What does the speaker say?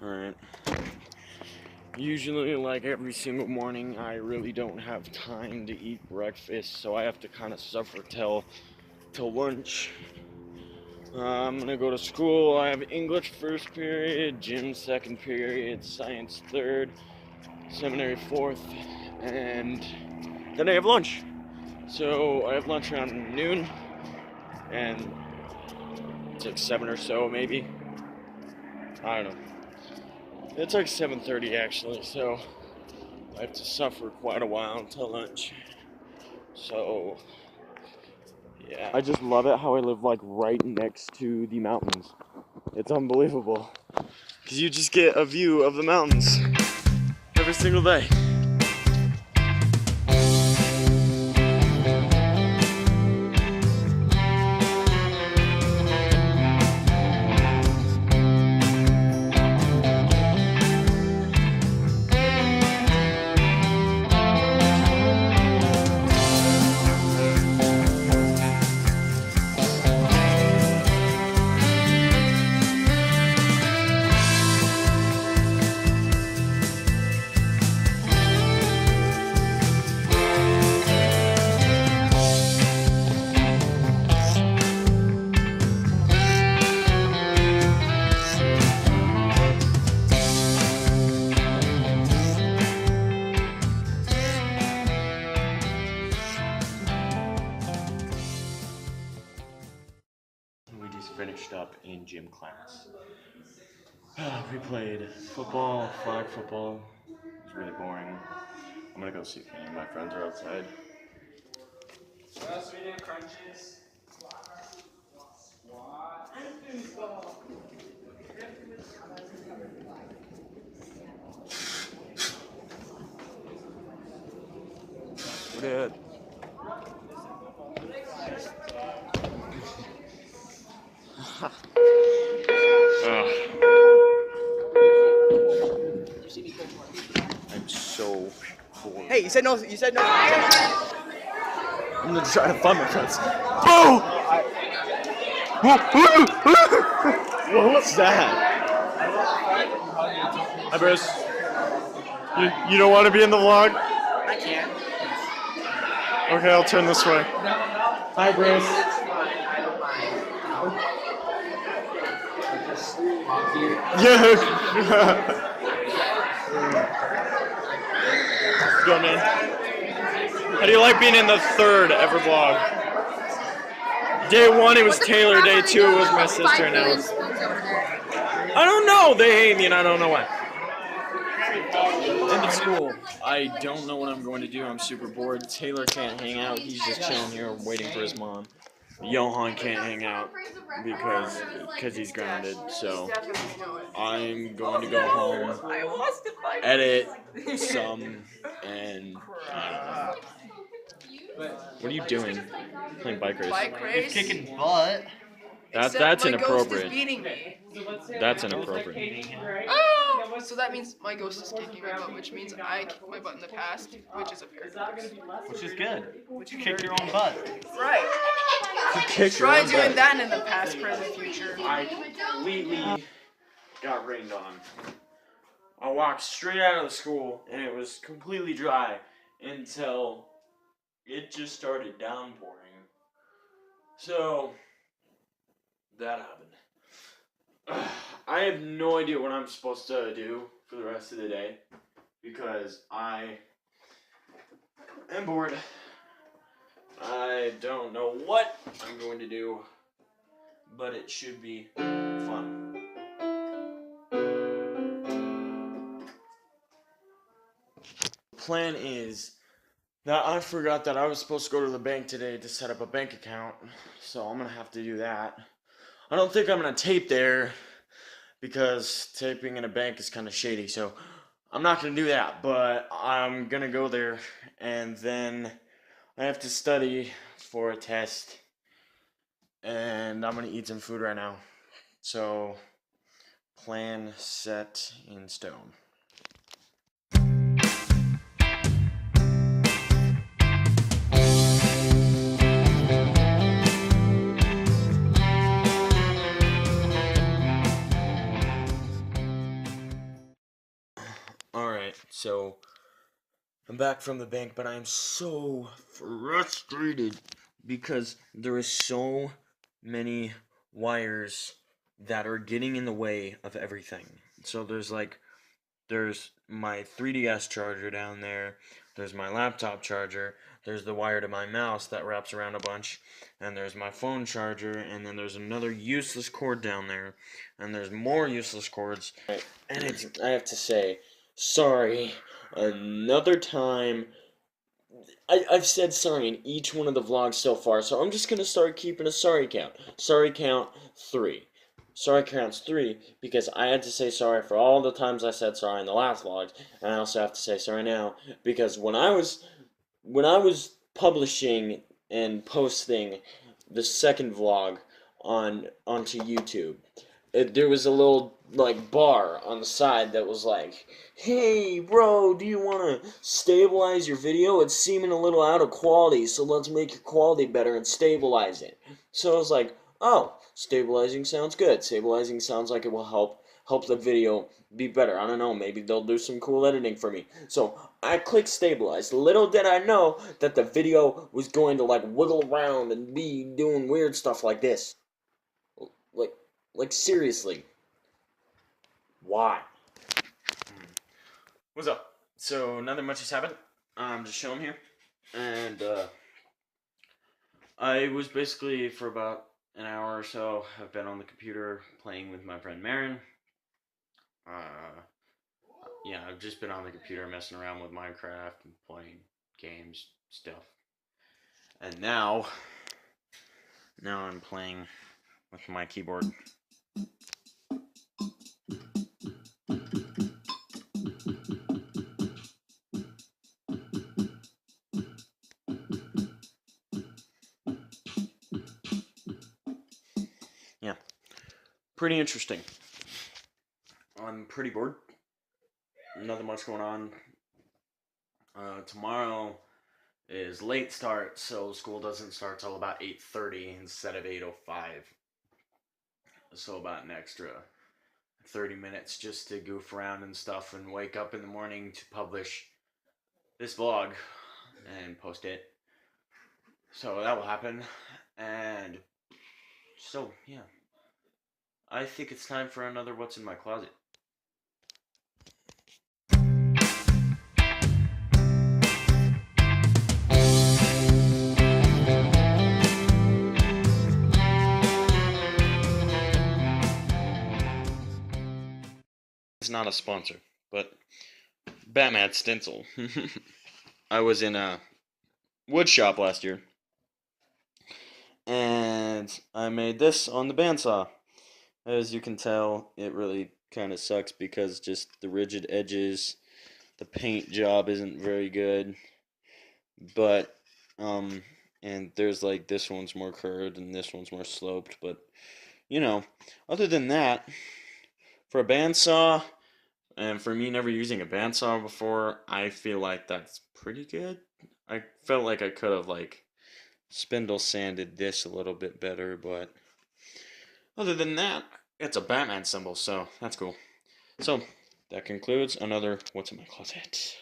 Alright. Usually, like every single morning, I really don't have time to eat breakfast, so I have to kind of suffer till lunch. I'm gonna go to school. I have English first period, gym second period, science third, seminary fourth, and then I have lunch. So I have lunch around noon, and it's like 7 or so, maybe. I don't know. It's like 7:30 actually, so I have to suffer quite a while until lunch. So, yeah. I just love it how I live like right next to the mountains. It's unbelievable. Because you just get a view of the mountains every single day. Finished up in gym class. We played football, flag football. It was really boring. I'm gonna go see if any of my friends are outside. What else we do? Crunches. What it? I'm so bored. Hey, you said no. You said no. I'm gonna try to find my friends. Oh! What was that? Hi, Bruce. You don't want to be in the vlog? I can't. Okay, I'll turn this way. Hi, Bruce. Yeah. Go, man. How do you like being in the third ever vlog? Day 1 it was Taylor, day 2 it was my sister, and now it's... I don't know, they hate me and I don't know why. End of school. I don't know what I'm going to do, I'm super bored. Taylor can't hang out, he's just chilling here waiting for his mom. Johan can't hang out because he's grounded, so I'm going to go home, edit some, and I don't know. What are you doing? Playing bike race? Bike race. Kicking butt. That's inappropriate. My ghost is beating me. That's inappropriate. Oh! So that means my ghost is kicking my butt, which means I kicked my butt in the past, which is a paradox. Which is good. You kicked your own butt. Right. You kicked your Try own doing butt. that in the past, present, future. I completely got rained on. I walked straight out of the school and it was completely dry until it just started downpouring. So that happened. I have no idea what I'm supposed to do for the rest of the day because I am bored. I don't know what I'm going to do, but it should be fun. Plan is that I forgot that I was supposed to go to the bank today to set up a bank account, so I'm gonna have to do that. I don't think I'm gonna tape there because taping in a bank is kind of shady, so I'm not gonna do that, but I'm gonna go there and then I have to study for a test and I'm gonna eat some food right now. So, plan set in stone. Alright, so I'm back from the bank, but I'm so frustrated because there is so many wires that are getting in the way of everything. So there's my 3DS charger down there, there's my laptop charger, there's the wire to my mouse that wraps around a bunch, and there's my phone charger, and then there's another useless cord down there, and there's more useless cords, and I have to say, sorry, another time. I've said sorry in each one of the vlogs so far, so I'm just gonna start keeping a sorry count. Sorry count 3. Sorry counts 3 because I had to say sorry for all the times I said sorry in the last vlog, and I also have to say sorry now because when I was publishing and posting the second vlog onto YouTube, there was a little like bar on the side that was like, "Hey bro, do you want to stabilize your video? It's seeming a little out of quality, so let's make your quality better and stabilize it." So I was like, "Oh, stabilizing sounds good. Stabilizing sounds like it will help the video be better. I don't know, maybe they'll do some cool editing for me." So I clicked stabilize. Little did I know that the video was going to like wiggle around and be doing weird stuff like this. Like seriously. Why? What's up? So nothing much has happened. I'm just chilling here, and I was basically for about an hour or so. I've been on the computer playing with my friend Marin. Yeah, I've just been on the computer messing around with Minecraft and playing games, stuff. And now I'm playing with my keyboard. Yeah, pretty interesting. I'm pretty bored. Nothing much going on. Tomorrow is late start, so school doesn't start till about 8:30 instead of 8:05. So about an extra 30 minutes just to goof around and stuff and wake up in the morning to publish this vlog and post it. So that will happen. And so, yeah. I think it's time for another What's in My Closet. It's not a sponsor, but Batman Stencil. I was in a wood shop last year, and I made this on the bandsaw. As you can tell, it really kind of sucks because just the rigid edges, the paint job isn't very good, but and there's like this one's more curved and this one's more sloped, but you know, other than that, for a bandsaw, and for me never using a bandsaw before, I feel like that's pretty good. I felt like I could have like spindle sanded this a little bit better, but other than that, it's a Batman symbol, so that's cool. So that concludes another What's in My Closet.